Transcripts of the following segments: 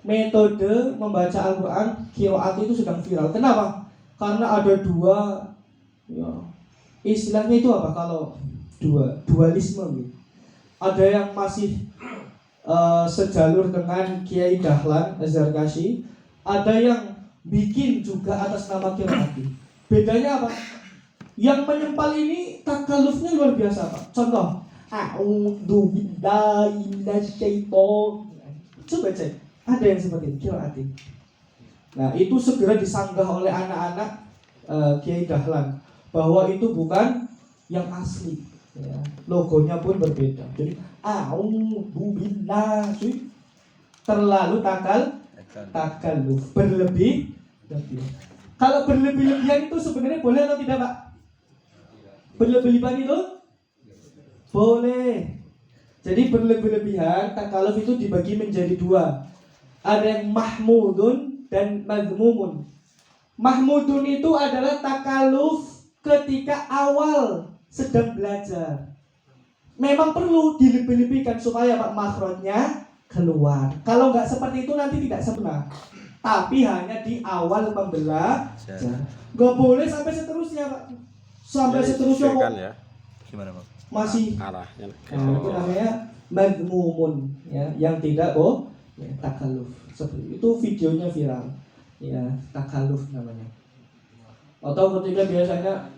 metode membaca Al-Quran qiraat itu sedang viral. Kenapa? Karena ada dua, ya, istilahnya itu apa kalau dualisme gitu. Ada yang masih sejalur dengan Kiai Dahlan Az-Zarkashi, ada yang bikin juga atas nama qiraati. Bedanya apa? Yang menyempal ini takalufnya luar biasa, Pak. Contoh, a'udzubillahi minasyaitonir. Coba cek, ada yang seperti itu qiraati. Nah, itu segera disanggah oleh anak-anak Kiai Dahlan bahwa itu bukan yang asli. Ya, logonya pun berbeda. Jadi a'udzubillahi, terlalu takaluf, berlebih. Kalau berlebih-lebihan itu sebenarnya boleh atau tidak, Pak? Berlebih-lebihan itu boleh. Jadi berlebih-lebihan takaluf itu dibagi menjadi dua. Ada yang mahmudun dan mazmumun. Mahmudun itu adalah takaluf ketika awal sedang belajar. Memang perlu dilebih-lebihkan supaya Pak makhrajnya keluar. Kalau nggak seperti itu nanti tidak sempurna. Tapi hanya di awal pembelajaran. Nggak boleh sampai seterusnya, Pak. Sampai seterusnya kok ya. Gimana, Pak? Masih Arahnya. itu namanya mazmumun, ya, yang tidak ya, takaluf. Seperti itu, videonya viral. Ya, takaluf namanya. Atau ketika biasanya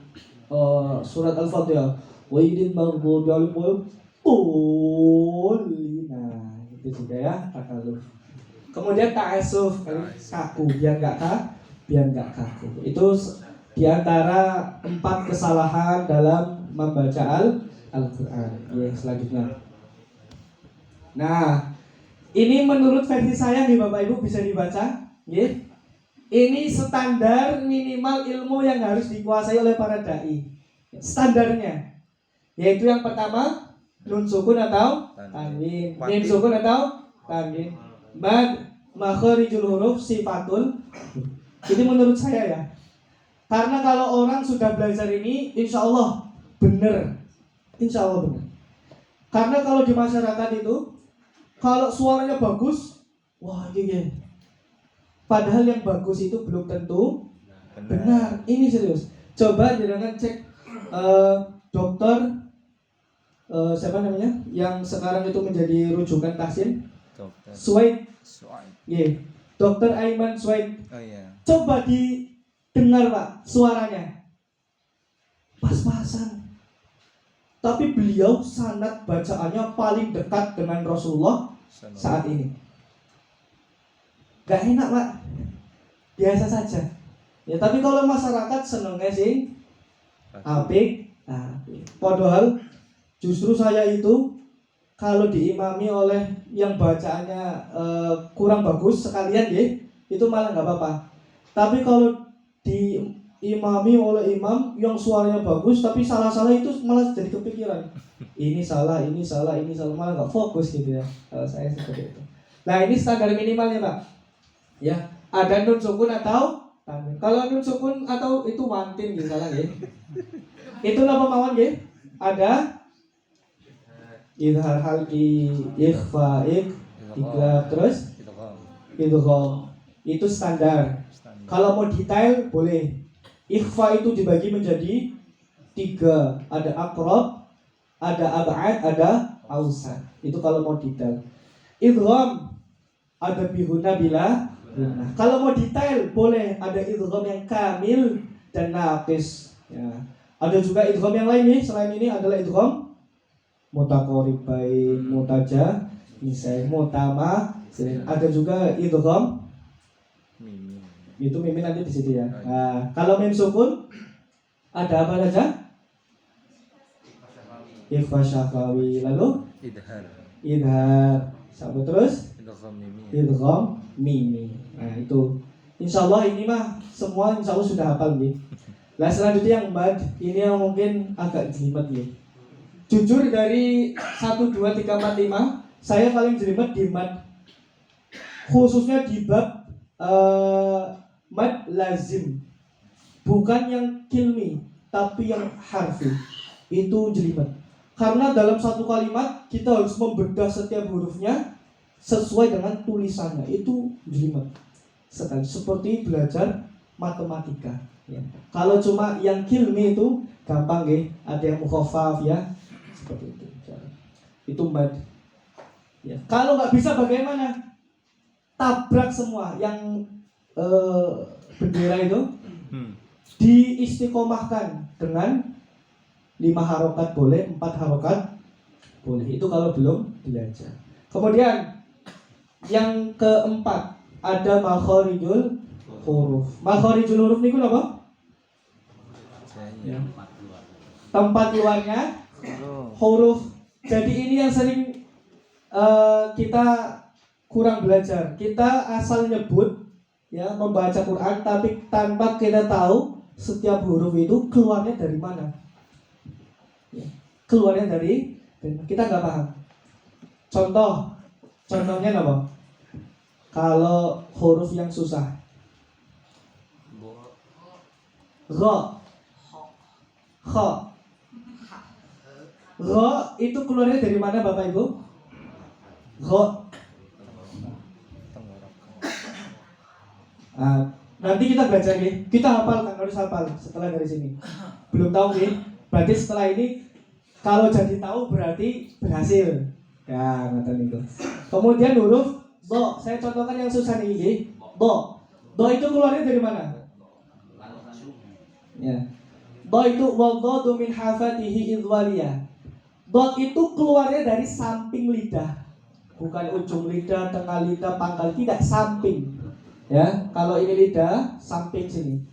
surat Al-Fatihah, wa idin maghdubi alaihim nah, itu juga ya takaluf. Kemudian ta'assuf, kaku, biar nggak kaku. Itu diantara 4 kesalahan dalam membaca Al-Quran. Ya, selanjutnya. Nah, ini menurut versi saya nih Bapak Ibu, bisa dibaca. Ya. Ini standar minimal ilmu yang harus dikuasai oleh para dai. Standarnya, yaitu yang pertama nun sukun atau tanwin, mim sukun atau tanwin, mad makharijul huruf sifatul. Ini menurut saya ya. Karena kalau orang sudah belajar ini, insya Allah benar. Insya Allah benar. Karena kalau di masyarakat itu, kalau suaranya bagus, wah ini. Padahal yang bagus itu belum tentu benar. Ini serius. Coba jangan cek dokter siapa namanya? Yang sekarang itu menjadi rujukan Tahsin. Suwaid. Yeah. Dokter Aiman Suwaid. Oh iya. Coba didengar Pak suaranya. Pas-pasan. Tapi beliau sanad bacaannya paling dekat dengan Rasulullah saat ini. Gak enak Pak, biasa saja. Ya tapi kalau masyarakat senengnya sih apik. Padahal justru saya itu kalau diimami oleh yang bacaannya kurang bagus sekalian ya, itu malah nggak apa-apa. Tapi kalau diimami oleh imam yang suaranya bagus tapi salah-salah, itu malah jadi kepikiran. Ini salah, malah nggak fokus gitu ya. Kalau saya seperti itu. Nah ini standar minimalnya Pak. Ya, ada nun sukun atau tanwin. Kalau nun sukun atau itu wantin gitu salah ya. Itu apa mawon ya? Ada idhar halqi, ikhfa, ikhla, terus idgham. Itu standar. Kalau mau detail boleh. Ikhfa itu dibagi menjadi 3. Ada aqrab, ada ab'ad, ada awsat. Itu kalau mau detail. Idgham ada bihuna bila. Nah, kalau mau detail boleh ada idgham yang kamil dan naqis. Ya. Ada juga idgham yang lain nih, selain ini adalah idgham mutaqaribain, mutaja, misai, mutama. Ada juga idgham mim. Itu mim nanti di situ ya. Nah, kalau mim sukun ada apa saja? Ikhfa syafawi, lalu idhar. Sampai terus idgham mimi. Nah itu insya Allah ini mah semua insya Allah sudah hafal nih. Nah selanjutnya yang mad, ini yang mungkin agak jelimet nih. Jujur dari 1, 2, 3, 4, 5 saya paling jelimet di mad. Khususnya di bab mad lazim. Bukan yang kilmi, tapi yang harfi. Itu jelimet. Karena dalam satu kalimat kita harus membedah setiap hurufnya sesuai dengan tulisannya itu jelimet sekali, seperti belajar matematika ya. Kalau cuma yang kilmi itu gampang ya, ada yang mukhaffaf ya, seperti itu mad ya. Kalau nggak bisa bagaimana? Tabrak semua yang bendera itu diistiqomahkan dengan 5 harokat boleh, 4 harokat boleh. Itu kalau belum belajar. Kemudian yang keempat ada makharijul huruf. Makharijul huruf niku apa? Ya. Tempat luarnya huruf. Jadi ini yang sering kita kurang belajar. Kita asal nyebut ya, membaca Quran tapi tanpa kita tahu setiap huruf itu keluarnya dari mana. Ya. Keluarnya dari kita nggak paham. Contohnya apa? Kalau huruf yang susah, Gha, Kha, Gha itu keluarnya dari mana Bapak Ibu? Gha. Nanti kita belajar nih, kita hafal kan, harus hafal setelah dari sini. Belum tahu nih, berarti setelah ini kalau jadi tahu berarti berhasil. Ya, ngerti itu. Kemudian huruf Do, saya contohkan yang susah nih, Do. Do itu keluarnya dari mana? Ya. Do itu wadadu min hafatihi idwaliyah. Do itu keluarnya dari samping lidah. Bukan ujung lidah, tengah lidah, pangkal, tidak, samping. Ya, kalau ini lidah, samping sini.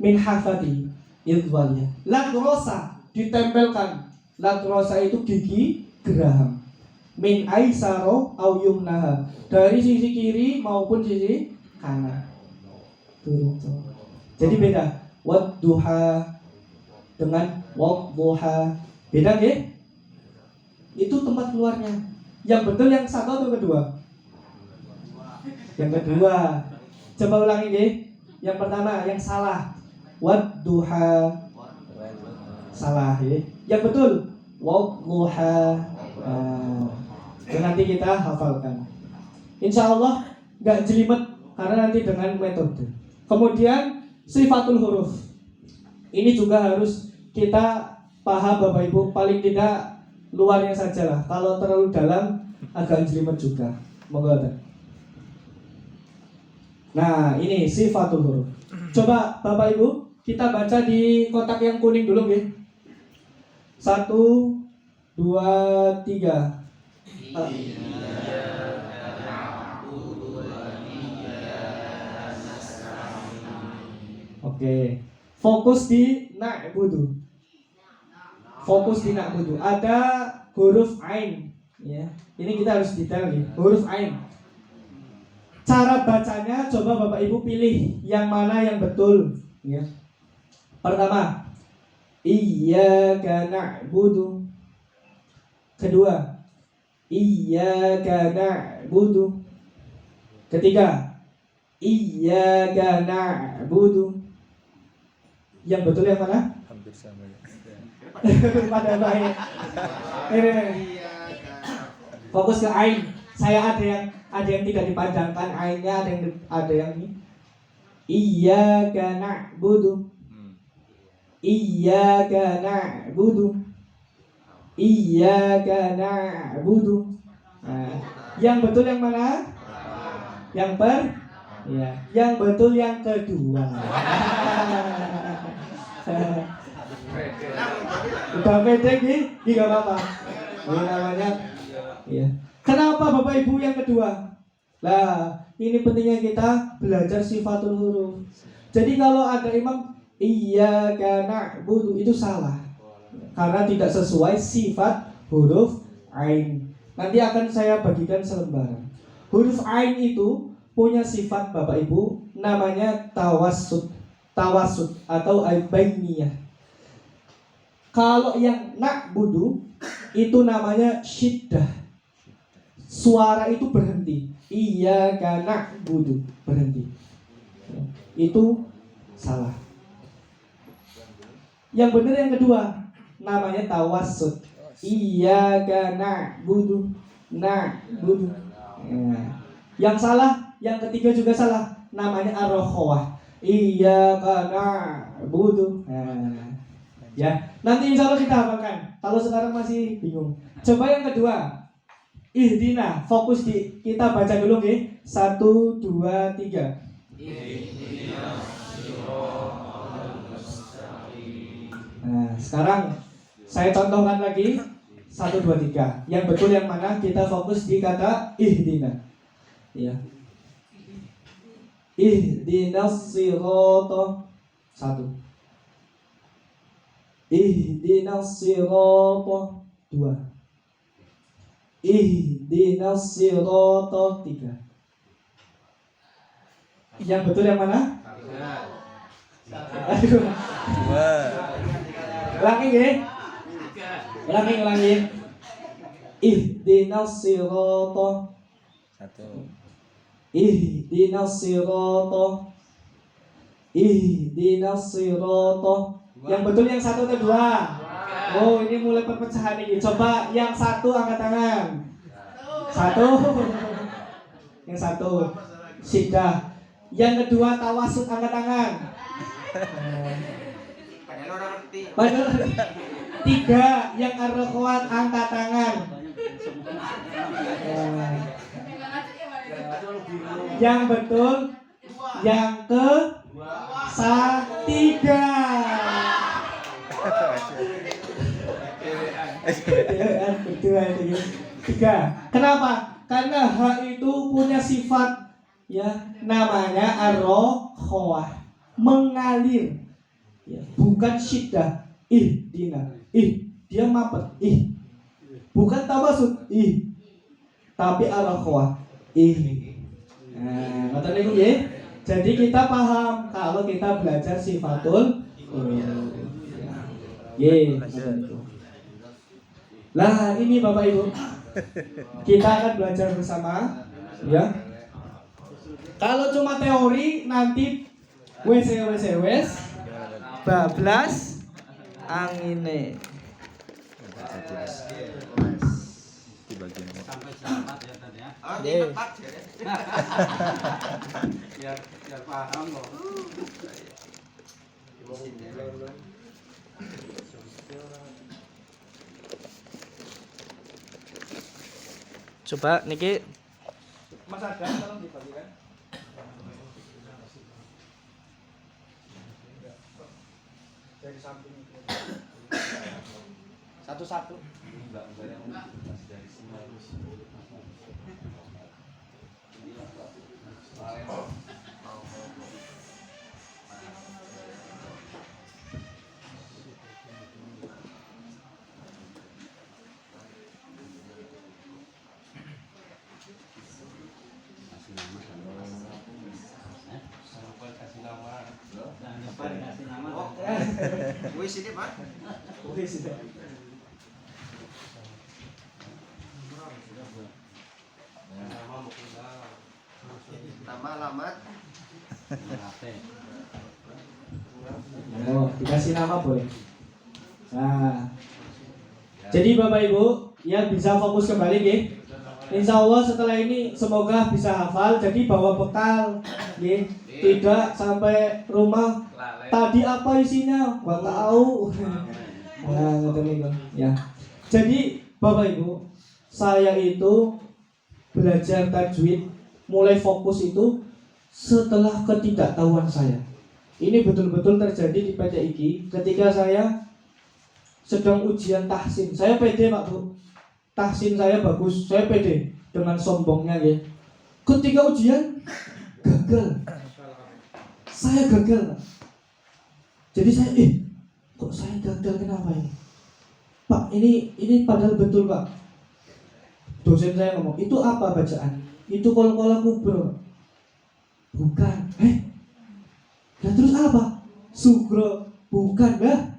Min hafatihi idwaliyah. Latrosa ditempelkan. Latrosa itu gigi geraham. Min aisaro au yumnaha, dari sisi kiri maupun sisi kanan. Jadi beda. Wadduha dengan wadduha. Beda nggih? Itu tempat keluarnya. Yang betul yang satu atau kedua? Yang kedua. Coba ulangi nggih. Yang pertama yang salah. Wadduha. Salah ya. Yang betul wadduha. Nanti kita hafalkan. Insya Allah nggak jelimet karena nanti dengan metode. Kemudian sifatul huruf. Ini juga harus kita paham Bapak Ibu, paling tidak luarnya saja lah. Kalau terlalu dalam agak jelimet juga. Monggo. Nah, ini sifatul huruf. Coba Bapak Ibu kita baca di kotak yang kuning dulu ya. 1, 2, 3. Oke, fokus di na'budu. Fokus di na'budu. Ada huruf ain, ya. Ini kita harus detail nih. Huruf ain. Cara bacanya, coba Bapak Ibu pilih yang mana yang betul, ya. Pertama, iyyaka na'budu. Kedua, iyyaka na'budu. Ketiga, iyyaka na'budu. Yang betul yang mana? Hampir sama ya. Pada baik. Fokus ke ain. Saya ada yang tidak dipadamkan ainnya, ada yang ini. Iyyaka na'budu. Iyyaka na'budu. Iyyaka na'budu. Nah, yang betul yang mana? Yang betul yang kedua. Udah pede nih, enggak apa-apa. Ini namanya ya. Kenapa Bapak Ibu yang kedua? Lah, ini pentingnya kita belajar sifatul huruf. Jadi kalau ada imam iyyaka na'budu itu salah. Karena tidak sesuai sifat huruf ain. Nanti akan saya bagikan selembaran. Huruf ain itu punya sifat Bapak Ibu namanya tawassut atau al-bainiyah. Kalau yang na'budu itu namanya syiddah. Suara itu berhenti. Iyyaka na'budu, berhenti. Itu salah. Yang benar yang kedua namanya tawassut. Iyyaka na'budu. Yang salah, yang ketiga juga salah. Namanya ar-rakhawah. Iya karena butuh. Ya, nanti insya Allah kita hafalkan. Kalau sekarang masih bingung. Coba yang kedua. Ihdina, fokus di kita baca dulu nih. 1, 2, 3. Ihdina siratal mustaqim. Nah, sekarang saya contohkan lagi. 1, 2, 3. Yang betul yang mana? Kita fokus di kata ihdina. Ya. Ihdinas sirata. 1. Ihdinas sirata. 2. Ihdinas sirata. 3. Yang betul yang mana? Aduh. 2. Ulangi. Ihdinas sirata. 1. Ihdinas sirata. Ihdinas sirata. Yang betul yang 1 atau 2? Oh, ini mulai perpecahan ini. Coba yang 1 angkat tangan. 1. Yang 1 Syiddah. Yang kedua tawasud angkat tangan. Padahal 3 yang ar-rakhawat angkat tangan. Yang betul yang ke 3. Tiga. Kenapa? Karena H itu punya sifat ya, namanya ar-rakhawah, mengalir ya, bukan syiddah. Ihdina. Dia mapet. Bukan tawasud. Tapi ar-rakhawah. Nah, ngoten niku nggih. Jadi kita paham kalau kita belajar sifatul Lah ini Bapak Ibu, kita akan belajar bersama ya. Kalau cuma teori nanti wes bablas angine. Di bagian sampai selamat ya tadi ya. Biar paham loh. Coba niki Mas Adam tolong dibagikan. Dari samping itu. Satu-satu. Enggak dari semua. Wis ini Pak. Wis ini. Nama alamat. Oh, dikasih nama boleh. Nah, jadi Bapak Ibu ya bisa fokus kembali nggih. Insya Allah setelah ini semoga bisa hafal. Jadi bawa bekal nggih. Tidak sampai rumah tadi apa isinya gak tahu. Nah, gitu ya. Jadi Bapak Ibu, saya itu belajar tajwid mulai fokus itu setelah ketidaktahuan saya. Ini betul-betul terjadi di PTIG ketika saya sedang ujian tahsin. Saya pede Pak Bu, tahsin saya bagus, saya pede dengan sombongnya ya. Ketika ujian gagal, saya gagal. Jadi saya kok saya gagal, kenapa ini? Pak, ini padahal betul Pak. Dosen saya ngomong, itu apa bacaan? Itu kol-kola kubro. Bukan. Nah terus apa? Sugro. Bukan lah.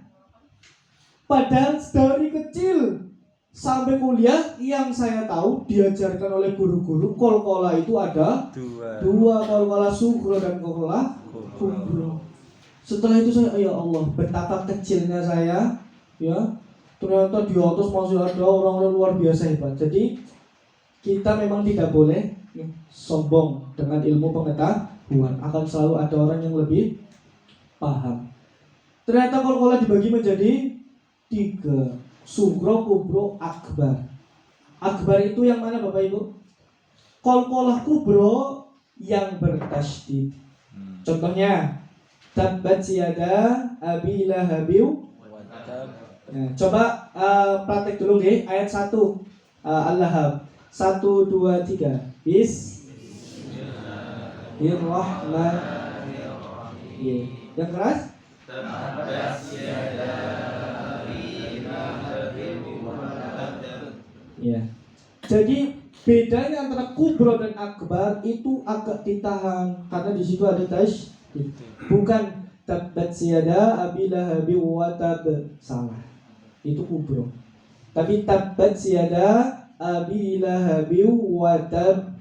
Padahal dari kecil sampai kuliah yang saya tahu diajarkan oleh guru-guru kol-kola itu ada dua kol-kola sugro dan kol-kola kubro. Setelah itu saya, ya Allah, betapa kecilnya saya ya. Ternyata di atas masih ada orang-orang luar biasa hebat. Jadi kita memang tidak boleh sombong dengan ilmu pengetahuan. Akan selalu ada orang yang lebih paham. Ternyata qalqalah dibagi menjadi 3. Sugro, kubro, akbar. Akbar itu yang mana Bapak Ibu? Qalqalah kubro yang bertasydid. Contohnya tabbat yada abi lahabiu. Nah, coba praktek dulu nggih ayat 1 Al-Lahab. 1 2 3. Bismillahirrahmanirrahim. Yang keras? Ya. Jadi bedanya antara kubro dan akbar itu agak ditahan karena di situ ada tasydid. Bukan tabbat yada abi lahabi wa tab. Salah. Itu kubro. Tapi tabbat yada abi lahabi wa tab.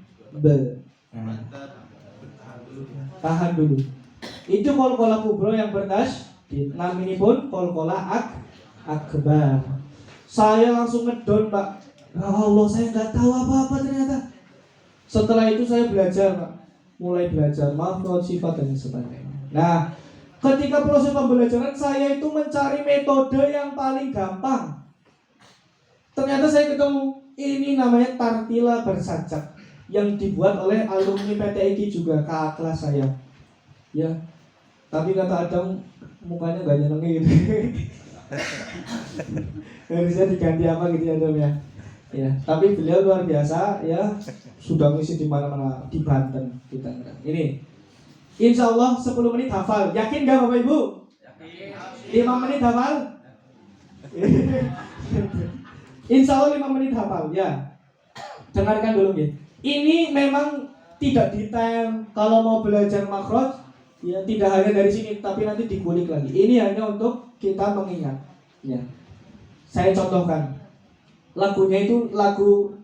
Tahan dulu. Itu qalqalah kubro yang bertasydid. Namanya pun qalqalah akbar. Saya langsung ngedon, Pak. Ya Allah, saya nggak tahu apa-apa ternyata. Setelah itu saya belajar, Pak. Mulai belajar makhraj, sifat dan sebagainya. Nah, ketika proses pembelajaran saya itu mencari metode yang paling gampang. Ternyata saya ketemu ini namanya tartila bersajak yang dibuat oleh alumni PTIQ juga, kakak kelas saya. Ya, tapi kata Adam mukanya nggak nyenengin. Harusnya diganti apa gitu ya Adam ya. Ya, tapi beliau luar biasa ya, sudah ngisi di mana-mana di Banten kita. Ini insya Allah 10 menit hafal. Yakin gak Bapak Ibu? Yakin. 5 menit hafal? Insya Allah 5 menit hafal ya. Dengarkan dulu ya. Ini memang tidak detail. Kalau mau belajar makhraj ya tidak hanya dari sini, tapi nanti dikulik lagi. Ini hanya untuk kita mengingat ya. Saya contohkan. Lagunya itu lagu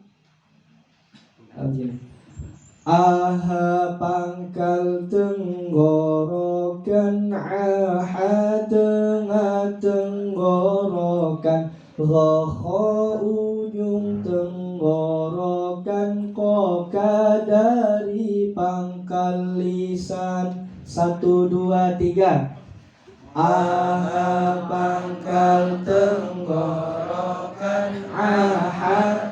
aha pangkal tenggorokan, aha tengah tenggorokan, roho ujung tenggorokan, koka dari pangkal lisan. 1 2 3. Aha pangkal tenggorokan, aha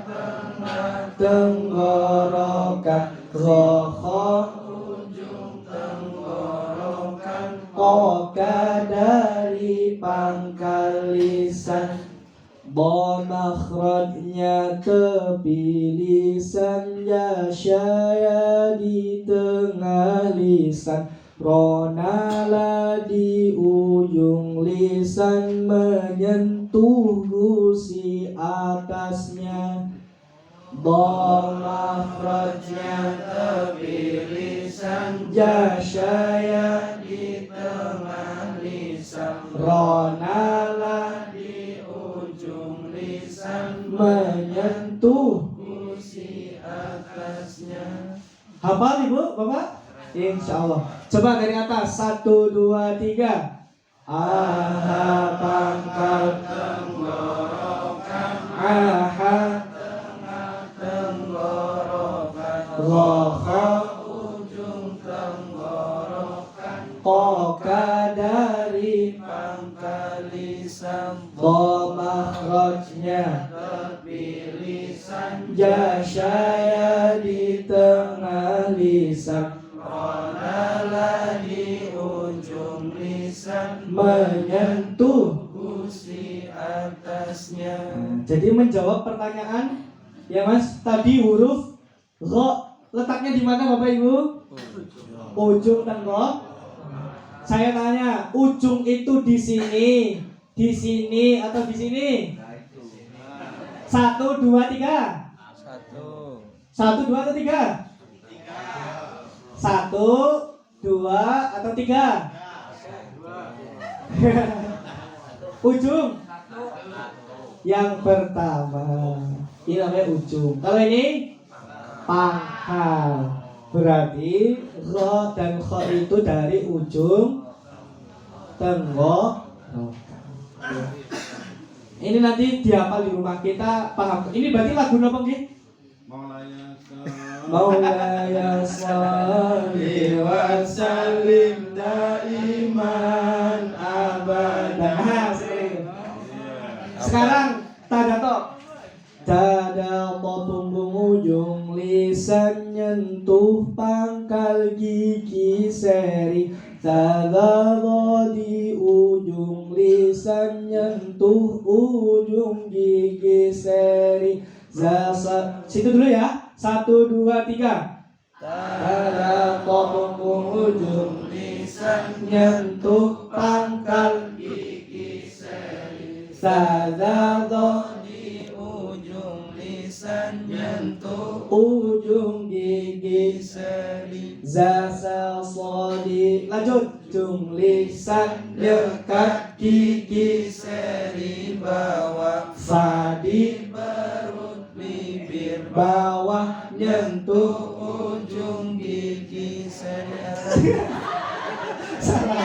tenggorokan, roho ujung tenggorokan, koka dari pangkal lisan. Bo makhrajnya tepi lisan, ya syaya di tengah lisan, ronala di ujung lisan, menyentuh gusi atasnya. Bo makhrajnya tepi lisan, ya syaya di tengah lisan, ronala di ujung lisan, menyentuh gusi atasnya. Hafal Ibu, Bapak? Insya Allah. Coba dari atas 1 2 3. Aha pangkal tenggorokan, aha tengah tenggorokan, roha ujung tenggorokan, koka dari pangkal lisan, bo makhrajnya tepi lisan, ya syaya di tengah lisan, ronala di ujung lisan, menyentuh gusi atasnya. Jadi menjawab pertanyaan ya Mas, tadi huruf ro letaknya di mana Bapak Ibu? Ujung tenggorok. Saya tanya, ujung itu di sini atau di sini? 1 2 3. 1 2 atau 3? 1 2 atau 3? Ujung yang pertama ini namanya ujung. Kalau ini pangkal, berarti ro dan kho itu dari ujung tenggorokan. Ini nanti dihafal di rumah, kita paham. Ini berarti lagu apa nggih? Maulaya sholli wa sallim daiman abadan. Sekarang tadato. Tadato punggung ujung lisan nyentuh pangkal gigi seri. Tadato di ujung lisan nyentuh ujung gigi seri. Situ dulu ya. 1, 2, 3. Tadato punggung ujung lisan nyentuh pangkal gigi seri. Tadato di ujung lisan nyentuh ujung gigi seri. Zasa sodi. Lanjut. Ujung lisan dekat gigi seri bawah. Fadi perut bibir bawah nyentuh ujung gigi seri. Salah.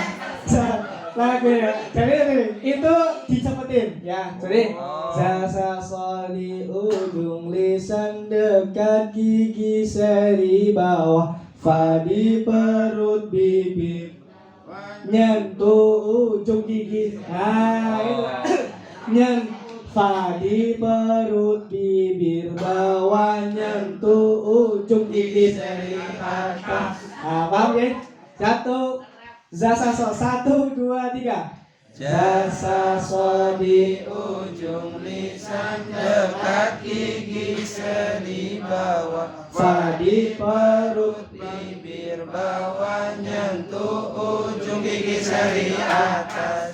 Lagu ya. Jadi itu dicepetin ya. Jadi Zasa soli ujung lisan dekat gigi seri bawah. Fadi perut bibir nyentuh ujung gigi. Nah itu. Fadi perut bibir bawah nyentuh ujung gigi seri atas. Paham ya? Zasa so 1, 2, 3. Zasa so di ujung lisan dekat gigi seri bawah. Fadi perut bibir bawah nyentuh ujung gigi seri atas.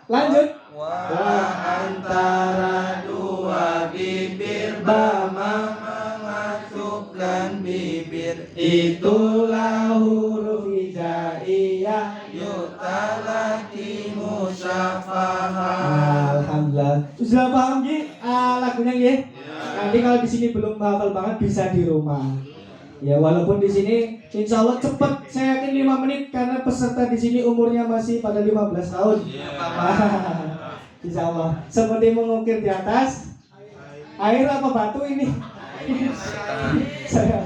Lanjut. Wah antara dua bibir bama mengatupkan bibir. Itulah huruf hijaiyah yutalaki musyafahah. Alhamdulillah. Sudah paham Gi? Lagunya Gi? Nanti kalau di sini belum hafal banget bisa di rumah. Ya walaupun di sini insya Allah cepat, saya yakin 5 menit karena peserta di sini umurnya masih pada 15 tahun. Insya Allah. Seperti mengukir di atas air apa batu ini? Saya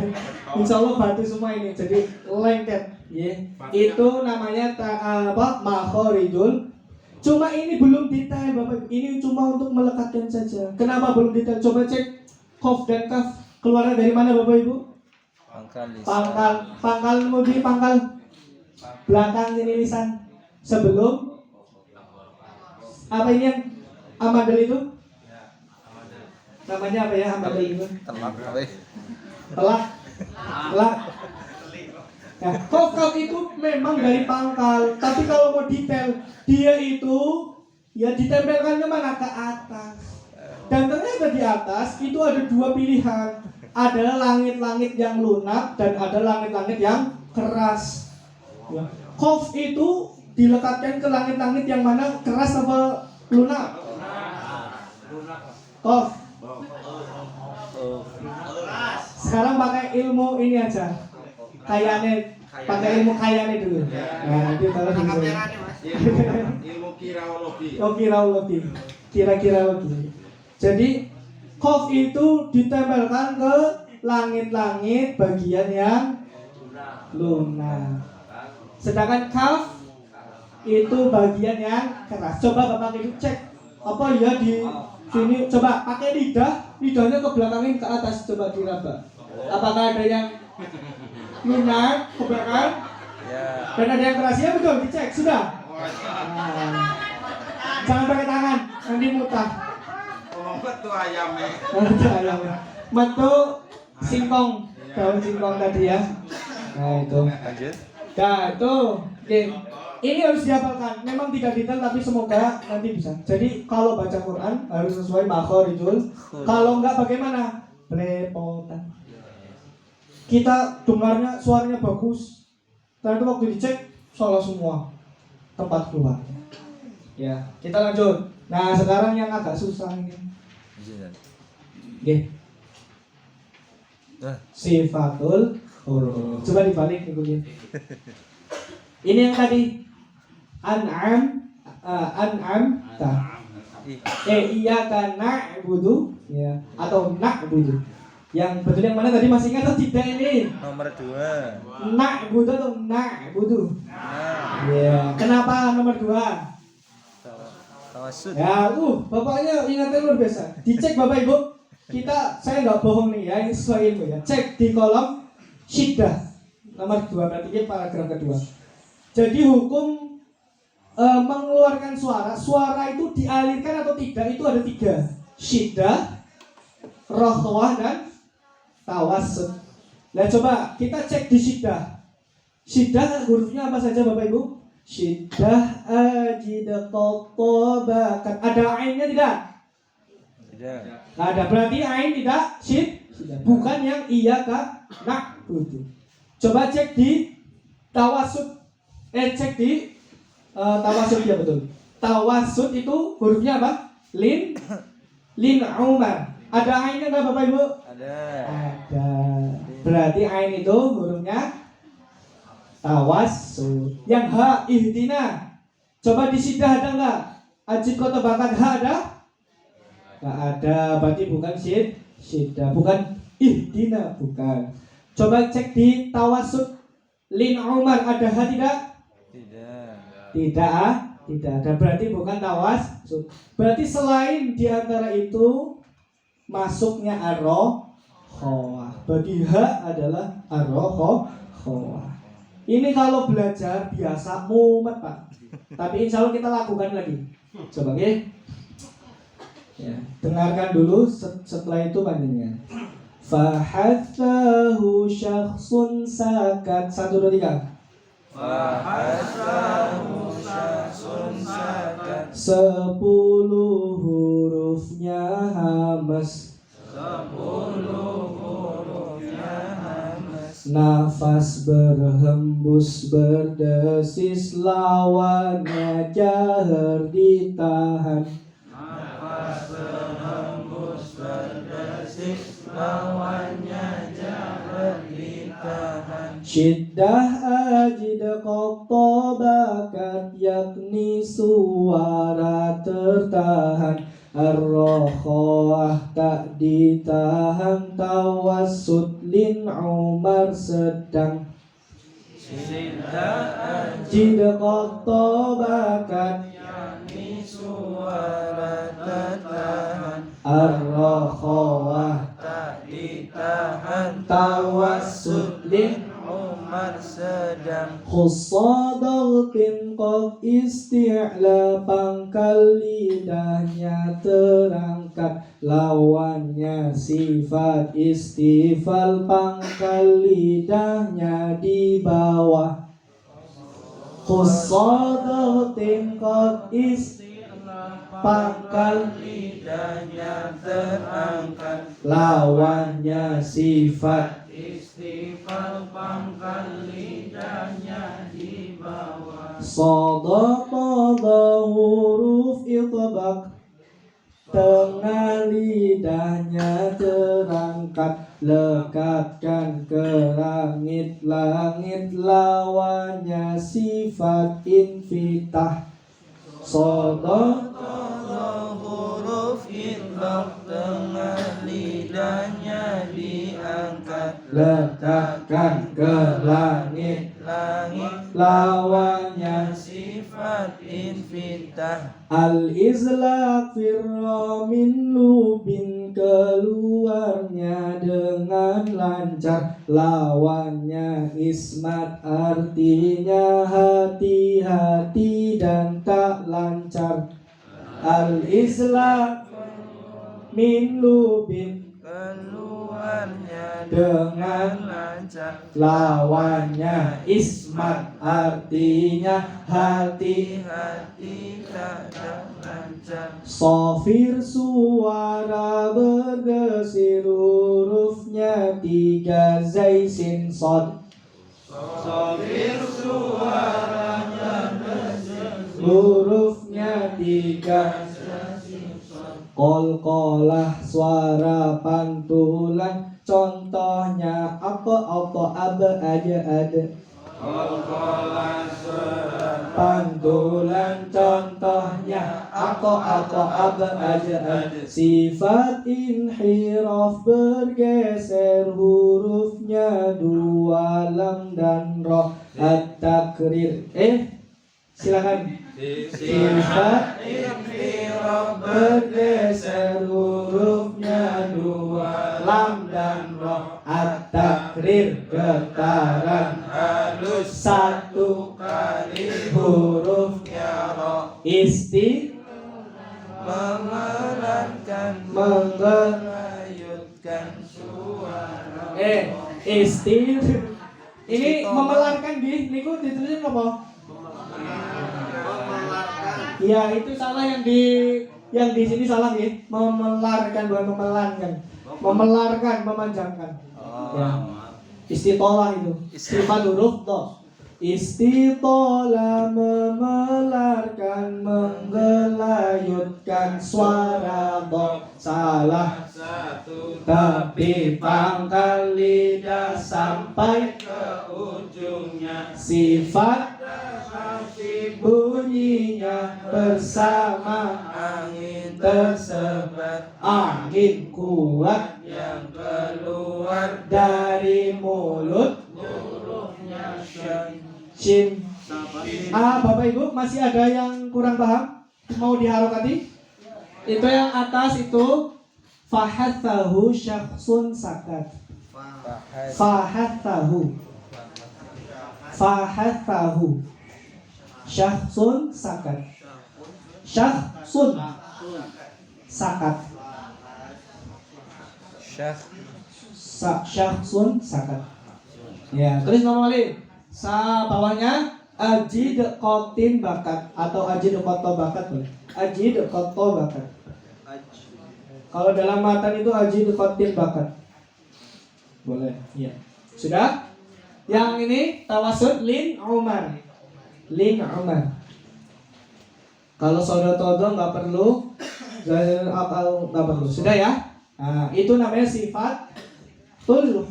insya Allah batu semua ini, jadi lengket. Itu namanya makhorijul. Cuma ini belum detail Bapak. Ini cuma untuk melekatkan saja. Kenapa belum detail? Coba cek kof dan kaf keluarnya dari mana Bapak Ibu? Pangkal mudi pangkal belakang ini lisan sebelum apa ini yang amadel itu? Namanya apa ya amadel itu? Telak. Nah, kof itu memang dari pangkal, tapi kalau mau detail dia itu ya ditempelkannya mana ke atas. Dan ternyata di atas itu ada 2 pilihan. Ada langit-langit yang lunak dan ada langit-langit yang keras. Ya. Kof itu dilekatkan ke langit-langit yang mana, keras apa lunak? Kof. Sekarang pakai ilmu ini aja. Pakai ilmu kayane dulu. Nah, nanti kalau ilmu kiraologi. Kiraologi. Kira-kiralogi. Jadi kof itu ditempelkan ke langit-langit bagian yang lunak. Sedangkan kaf itu bagian yang keras. Coba Bapak Ibu cek apa ya di sini. Coba pakai lidahnya ke belakangin ke atas. Coba diraba. Apakah ada yang lunak ke belakang? Dan ada yang keras? Ya betul, dicek sudah. Jangan pakai tangan, nanti mutah. Metu ayamnya. Metu singkong, daun singkong tadi ya. Nah itu. Nah itu, ini harus dihafalkan. Memang tidak detail tapi semoga nanti bisa. Jadi kalau baca Quran harus sesuai makhorijul. Kalau enggak bagaimana? Belepotan. Kita dengarnya suaranya bagus, ternyata waktu dicek salah semua tempat keluar. Ya, kita lanjut. Nah sekarang yang agak susah ini. Sifatul huruf. Coba dibalik ikutin. Ini yang tadi an'am ta. Iyyaka na'budu ya atau na'budu. Yang betul yang mana tadi, masih ingat atau tidak ini? Nomor 2. Nak butuh atau nak butuh? Nah, Iya. Kenapa nomor 2? tawasud. Ya, bapaknya ingatnya luar biasa. Dicek Bapak Ibu. Saya nggak bohong nih ya, ini sesuai ilmu ya. Cek di kolom syiddah nomor 2, berarti ini paragraf kedua. Jadi hukum mengeluarkan suara itu dialirkan atau tidak itu ada 3. Syiddah, rokhwah, dan tawassut. Nah coba kita cek di syiddah. Syiddah hurufnya apa saja Bapak Ibu? Syiddah, ajid, bakat. Ada ainnya tidak? Tidak. Ada, berarti ain tidak syiddah. Bukan yang iya kah? Nah, betul. Coba cek di tawassut. Cek di tawassut, ya betul. Tawassut itu hurufnya apa? Lin Umar. Ada ainnya enggak Bapak Ibu? Ada. Ada. Berarti ain itu hurufnya tawassut. Yang ha, ihdina. Coba di syiddah ada enggak? Ajib kota bakat ha ada? Enggak ada. Berarti bukan syiddah, bukan ihdina, bukan. Coba cek di tawassut. Lin Umar ada ha tidak? Tidak. Tidak ada, berarti bukan tawassut. Berarti selain di antara itu masuknya ar-rokhawah. Bagi ha adalah ar-rokhawah. Ini kalau belajar biasa mumet Pak. Tapi insya Allah kita lakukan lagi. Coba ya, dengarkan dulu, setelah itu bandingkan. Fahathahu syakhsun sakat. 1, 2, 3. Fahathahu syakhsun sakat. 10 hurufnya hamas. 10 hurufnya hamas. Nafas berhembus berdesis, lawannya jahar ditahan. Nafas berhembus berdesis, lawannya jahar ditahan. Syiddah, ajid, qatha, bakat, yakni suara tertahan. Ar-rokhawah tak ditahan. Tawassut, Lin Umar sedang. Syiddah, Ajid, qatha, bakat, yakni suara tertahan. ar-rokhawah Tak ditahan. tawassut, Lin Umar sedang. Khusadatin qad isti'la, pangkal lidahnya terangkat. Lawannya sifat istifal, pangkal lidahnya di bawah. Khusadatin qad pangkal lidahnya terangkat. lawannya sifat Istifal, pangkal lidahnya di bawah. Sadaqada huruf itbaq, tengah lidahnya terangkat. Lekatkan ke langit-langit, lawannya sifat infitah. Sadaqada huruf itbaq, tengah lidahnya diangkat. Letakkan ke langit-langit, lawannya sifat infitah. al-izlaq firra min lubin, keluarnya dengan lancar. Lawannya ismat, artinya hati-hati dan tak lancar. Al-izlaq min lubin, Keluarnya dengan lancar. lawannya ismat, artinya hati. Hati tak lancar. Sofir, suara bergesir, hurufnya 3, zaisin sod. Sofir, suaranya Hurufnya 3. Qalqalah, suara pantulan, contohnya apa aja ada. Pantulan contohnya ako abajad. Sifat inhiraf bergeser hurufnya dua lam dan roh. At-takrir. Silakan. Sifat inhiraf bergeser hurufnya dua lam dan roh. At-takrir getaran halus satu kali hurufnya roh. Isti mengelankan mengelayutkan suara. Isti ini memelankan di niku ditulisin apa? Ya itu salah yang di sini salah nih. Memelarkan bukan memelankan. Memelarkan, memanjangkan. Ya. Istitolah itu. Sifat huruf toh. Istitolah memelarkan, menggelayutkan suara toh. Salah Satu tapi pangkal lidah sampai ke ujungnya sifat bunyinya bersama angin tersebar angin kuat yang keluar dari mulut hurufnya shin. shin. Bapak Ibu masih ada yang kurang paham? Mau diharokati? Itu yang atas itu fahathahu syakhsun sakat. Fahathahu syakhsun sakat. Syakhsun sakat. Syakhsun sakat. Ya, tulis nama kali. Bawahnya ajid qatin bakat atau ajid qato bakat boleh. Ajid qato bakat. Kalau dalam matan itu ajid qatin bakat. Boleh. Iya. Sudah? Yang ini tawasud lin Umar. Lin Umar. Kalau saudara todo nggak perlu, nggak perlu. Sudah ya? Nah, itu namanya sifat tulhu.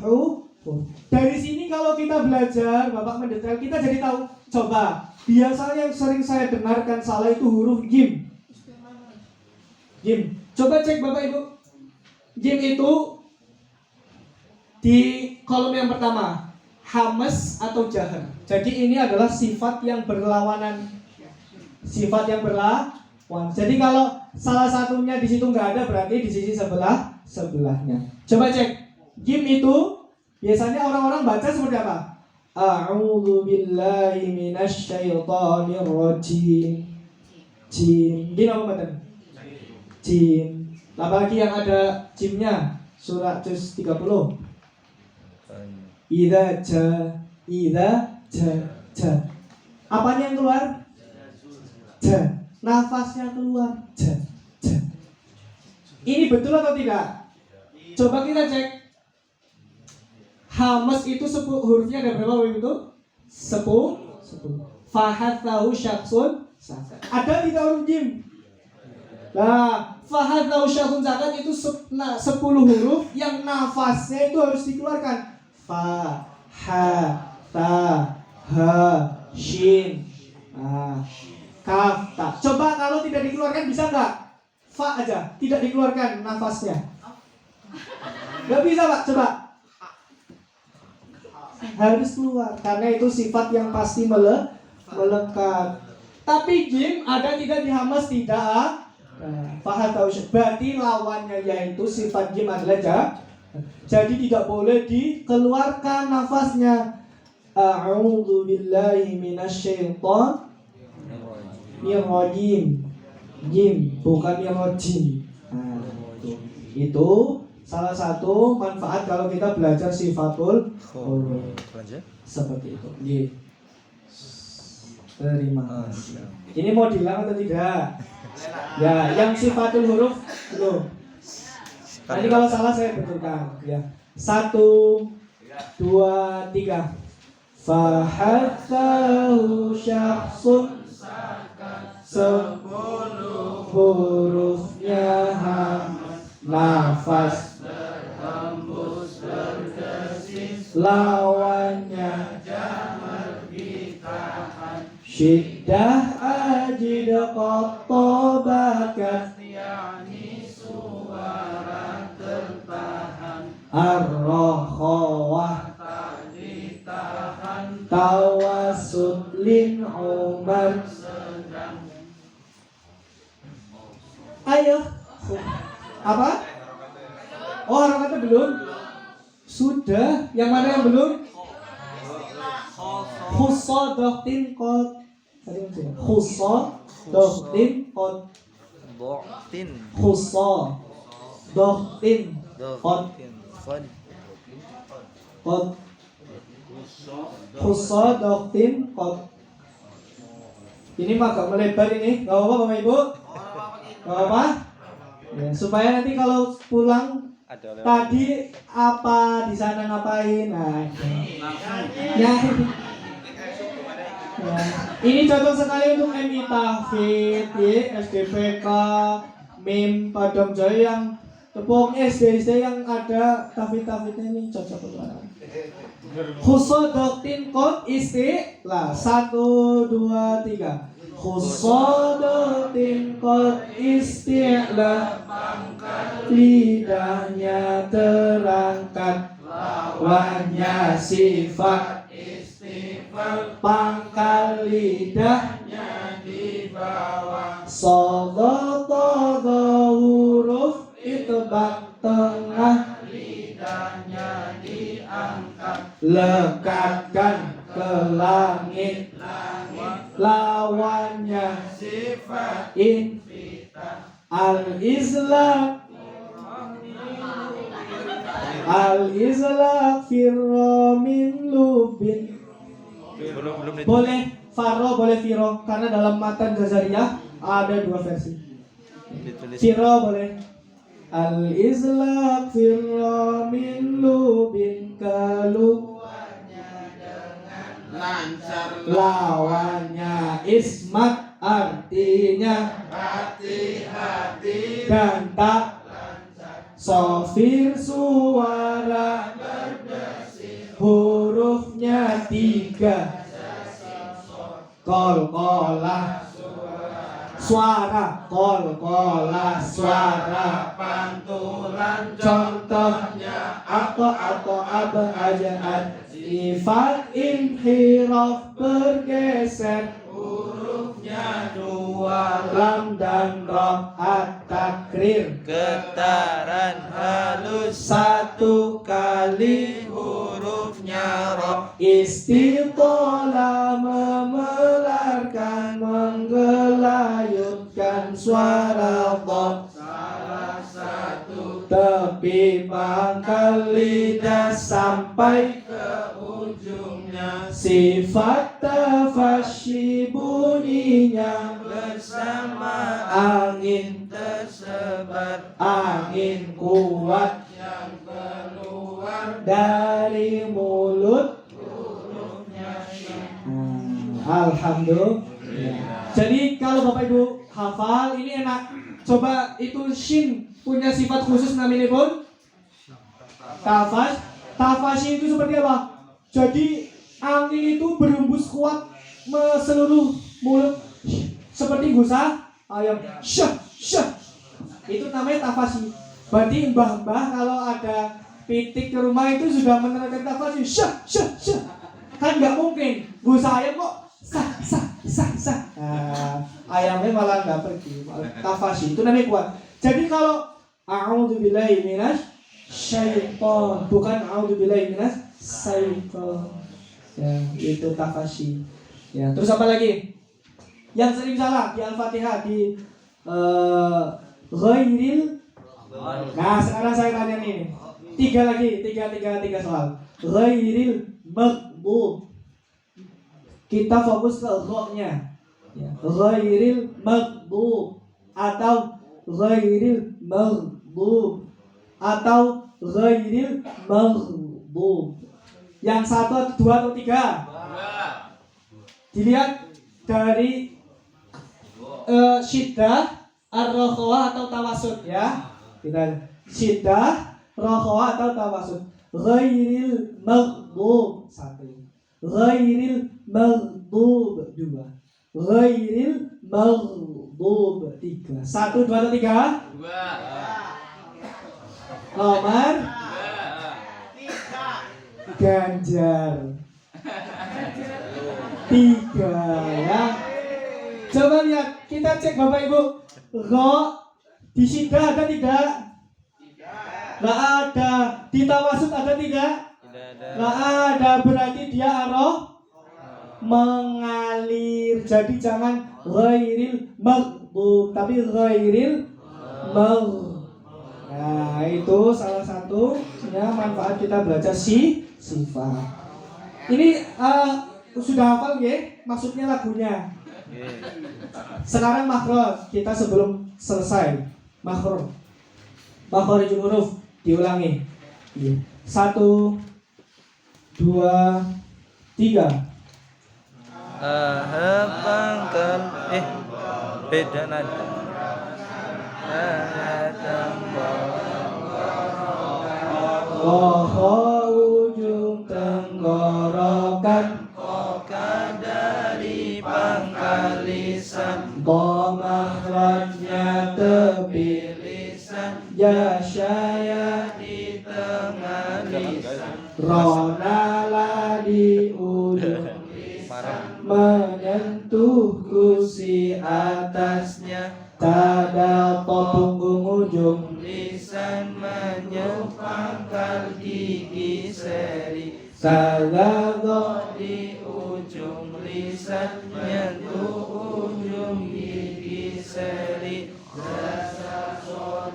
Dari sini kalau kita belajar, Bapak mendetail, kita jadi tahu. Coba, biasanya yang sering saya dengarkan salah itu huruf jim. Jim. Coba cek Bapak Ibu. Jim itu di kolom yang pertama. Hamas atau jahar. Jadi ini adalah sifat yang berlawanan. Sifat yang berlawan. Jadi kalau salah satunya di situ nggak ada, berarti di sisi sebelahnya. Coba cek. Jim itu biasanya orang-orang baca seperti apa? A'udzu billahi minasyaitonir rajim. Jim. Gini apa badan? Jim. Apalagi yang ada jimnya? Surat juz 30. Idza ja. Apanya yang keluar? Ja. Nafasnya keluar. Ja. Ini betul atau tidak? Coba kita cek. Hamas itu hurufnya ada berapa itu? 10. Fahathahu syakhsun sakat. Ada tidak huruf jim? Nah, fahathahu syakhsun sakat itu 10 huruf yang nafasnya itu harus dikeluarkan. Fa, ha, ta, ha, shin, kaf, ta. Coba kalau tidak dikeluarkan bisa nggak? Fa aja, tidak dikeluarkan nafasnya. Nggak bisa Pak, coba. Harus keluar, karena itu sifat yang pasti melekat. Tapi jim ada tidak di Hamas? Tidak. Faham tahu? Berarti lawannya yaitu sifat jim adalah jadi tidak boleh dikeluarkan nafasnya. A'udzu billahi minasyaitonir rajim. Jim bukan rajim. Nah, itu salah satu manfaat kalau kita belajar sifatul huruf. Seperti itu. Terima kasih. Ini mau diulang atau tidak? Ya, yang sifatul huruf belum. Nanti kalau salah saya betulkan ya. 1, 2, 3. Fahathahu syakhsun 10 hurufnya nafas berhembus berdesis lawannya jamar Syiddah ajid qattabakat yakni suara tertahan ar-rakhawah tak ditahan tawasud lin umar. sedang. Ayo. Apa? Oh, harokatnya belum? Sudah. Yang mana yang belum? Khusadatin qad. Khusadatin qad. Doktin Khusadatin qad. Fad Qad. Khusadatin qad. Ini mah agak melebar ini. Gak apa-apa Bapak Ibu? Gak apa-apa? Ya, supaya nanti kalau pulang ada tadi apa di sana ngapain? Nah, ya. Ya. Ini cocok sekali untuk MI Tahfidz, ya, SDPK, MIM, Padang Jaya yang tepung SD yang ada tahfidz-tahfidnya ini cocok untuk anak. Khusadatin qad istilah 1 2 3. Khusadatin qad istilah lidahnya terangkat lawannya sifat pangkal lidahnya di bawah Sogoto huruf itbaq tengah lidahnya diangkat lekatkan ke langit lawannya sifat infitah al-islam firromin lubin. belum Boleh faro, boleh firo, karena dalam matan Ghazaliyah ada dua versi. ditulis. Firo boleh. Al-islaq firromin lubin keluarnya lancar lawannya ismat artinya hati-hati dan tak sofir suara hurufnya 3 kol-kolah suara kol-kolah suara pantulan contohnya atau abajaan sifat inhiraf bergeser hurufnya 2 lam dan ra at-takrir Getaran halus 1 kali hurufnya roh istiqola memelarkan menggelayutkan suara dha salah satu tepi pangkal lidah sampai ke ujungnya sifat tafasyi bunyinya bersama angin tersebar angin kuat yang keluar dari mulut. hurufnya syin. Alhamdulillah. Jadi kalau Bapak Ibu hafal ini enak. Coba itu shin punya sifat khusus namanya pun tafas. Tafasyi itu seperti apa? Jadi angin itu berhembus kuat seluruh mulut seperti gusa ayam. Syah syah. Itu namanya tafasyi. Berarti mbah-mbah kalau ada pitik ke rumah itu sudah menerapkan tafasyi. Syah syah syah. Kan nggak mungkin gusa ayam kok sah sah sah sah. Ayamnya malah nggak pergi. Tafasyi itu namanya kuat. Jadi kalau a'udzubillahi minasy syaiton, bukan a'udzubillahi minasy syaiton. Ya, itu tafasyi. Ya, terus apa lagi? Yang sering salah di Al-Fatihah di ghairil. Nah, sekarang saya tanya nih. 3 lagi, 3 soal. Ghairil maghdub. Kita fokus ke gha-nya. Ya, ghairil maghdub atau ghairil maghdub atau ghairil maghdub. Yang 1, 2 atau 3? Dilihat dari syiddah, ar-rakhawah atau tawasud ya. Kita syiddah, rakhawah atau tawasud. Ghairil maghdub 1. Ghairil maghdub 2. Ghairil maghdub. 3. 1, 2, atau 3? 2. Nomor 3. Ganjar. 3 ya. Coba lihat, kita cek Bapak Ibu. Ro di Sidra ada tidak? Nggak ada. Di Tawasud ada tidak? Nggak ada. Berarti dia arah mengalir. Jadi jangan ghairil maghdub, tapi ghairil maghdub. Nah, itu salah satunya manfaat kita belajar sifat. Ini sudah hafal ya maksudnya lagunya. Sekarang makhraj, kita sebelum selesai makhraj. Makhrijul huruf diulangi. 1, 2, 3. Pangkal beda nada. Ujung tenggorokan. Dari pangkal lisan, Makhrajnya tepi lisan, ya syaya di tengah lisan, ronala di ujung menyentuh kursi atasnya, tada punggung ujung lisan menyentuh pangkal gigi seri, salago di ujung lisan menyentuh ujung gigi seri,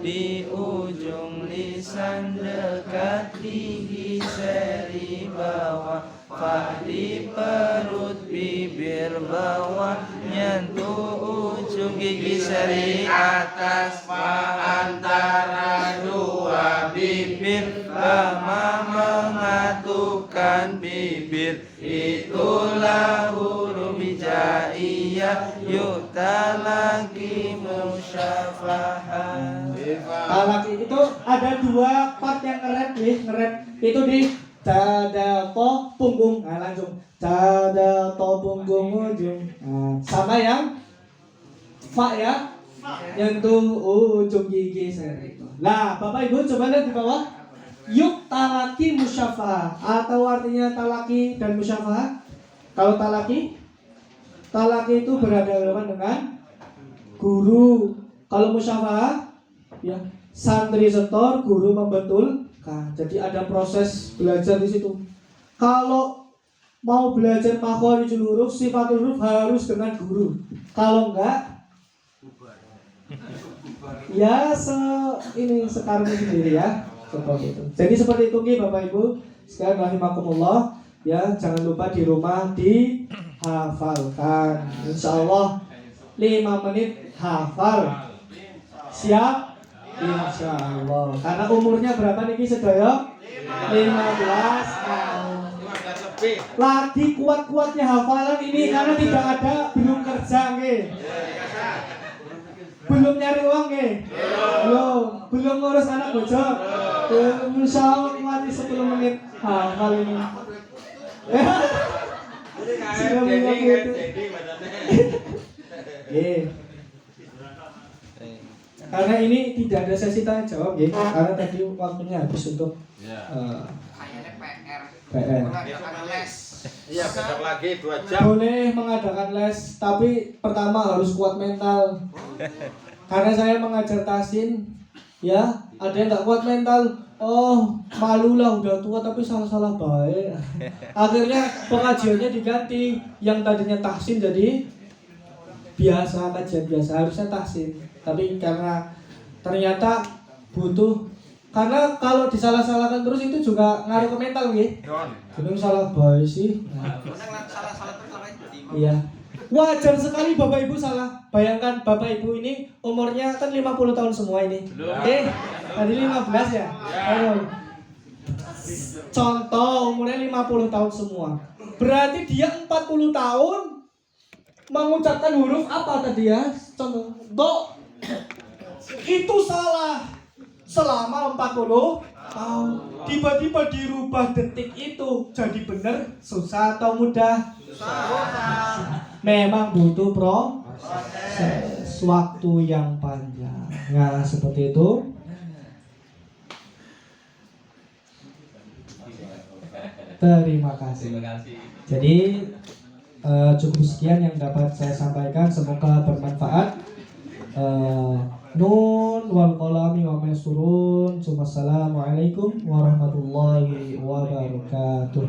di ujung lisan dekat gigi seri bawah, fa di perut bibir bawah, nyentuh ujung gigi seri atas, fa antara dua bibir, lama mengatukan bibir, itulah huruf hijaiyah, yu'ta lagi musyafahah. Talaki itu ada 2 part yang ngerep itu di tada to punggung. Nah, langsung tada to punggung ujung. Nah, sama yang fa ya, nyentuh ujung gigi seri itu. Nah, Bapak Ibu coba lihat di bawah. Yuk talaki musyafah, atau artinya talaki dan musyafah. Kalau talaki itu berhadapan dengan guru. Kalau musyafah ya santri setor, guru membetulkan. Jadi ada proses belajar di situ. Kalau mau belajar makhrijul huruf, sifatul huruf harus dengan guru. Kalau enggak ya ini sekarang sendiri ya. Seperti itu. Jadi seperti itu nih Bapak Ibu sekalian rahimakumullah ya, jangan lupa di rumah dihafalkan. Insyaallah 5 menit hafal. Siap? Insyaallah. Karena umurnya berapa nih sedaya? 15 tahun. Lagi kuat-kuatnya hafalan ini karena tidak ada, belum kerja nggih. Belum nyari uang nggih? Belum ngurus anak bojo. Insyaallah kuat 10 menit hafal ini. Karena ini tidak ada sesi tanya jawab ya, karena tadi waktunya habis untuk PR. Iya, besok lagi 2 jam. Boleh mengadakan les, tapi pertama harus kuat mental. Karena saya mengajar tahsin, ya ada yang nggak kuat mental. Oh, malu lah udah tua tapi salah-salah baik. Akhirnya pengajiannya diganti, yang tadinya tahsin jadi biasa, kajian biasa, harusnya tahsin. Tapi karena ternyata butuh, karena kalau disalah-salahkan terus itu juga ngaruh ke mental gitu. Jadi salah baik sih. Iya. Wajar sekali Bapak Ibu salah. Bayangkan Bapak Ibu ini umurnya kan 50 tahun semua ini. Tadi 15 ya? Contoh umurnya 50 tahun semua. Berarti dia 40 tahun mengucapkan huruf apa tadi ya? Contoh do. Itu salah selama 40 tahun. Tiba-tiba dirubah detik itu jadi benar, susah atau mudah? Susah. memang butuh proses waktu yang panjang. Nah, seperti itu. Terima kasih. Jadi cukup sekian yang dapat saya sampaikan. Semoga bermanfaat. Nun wal qalami wa ma yasturun. Wassalamualaikum warahmatullahi wabarakatuh.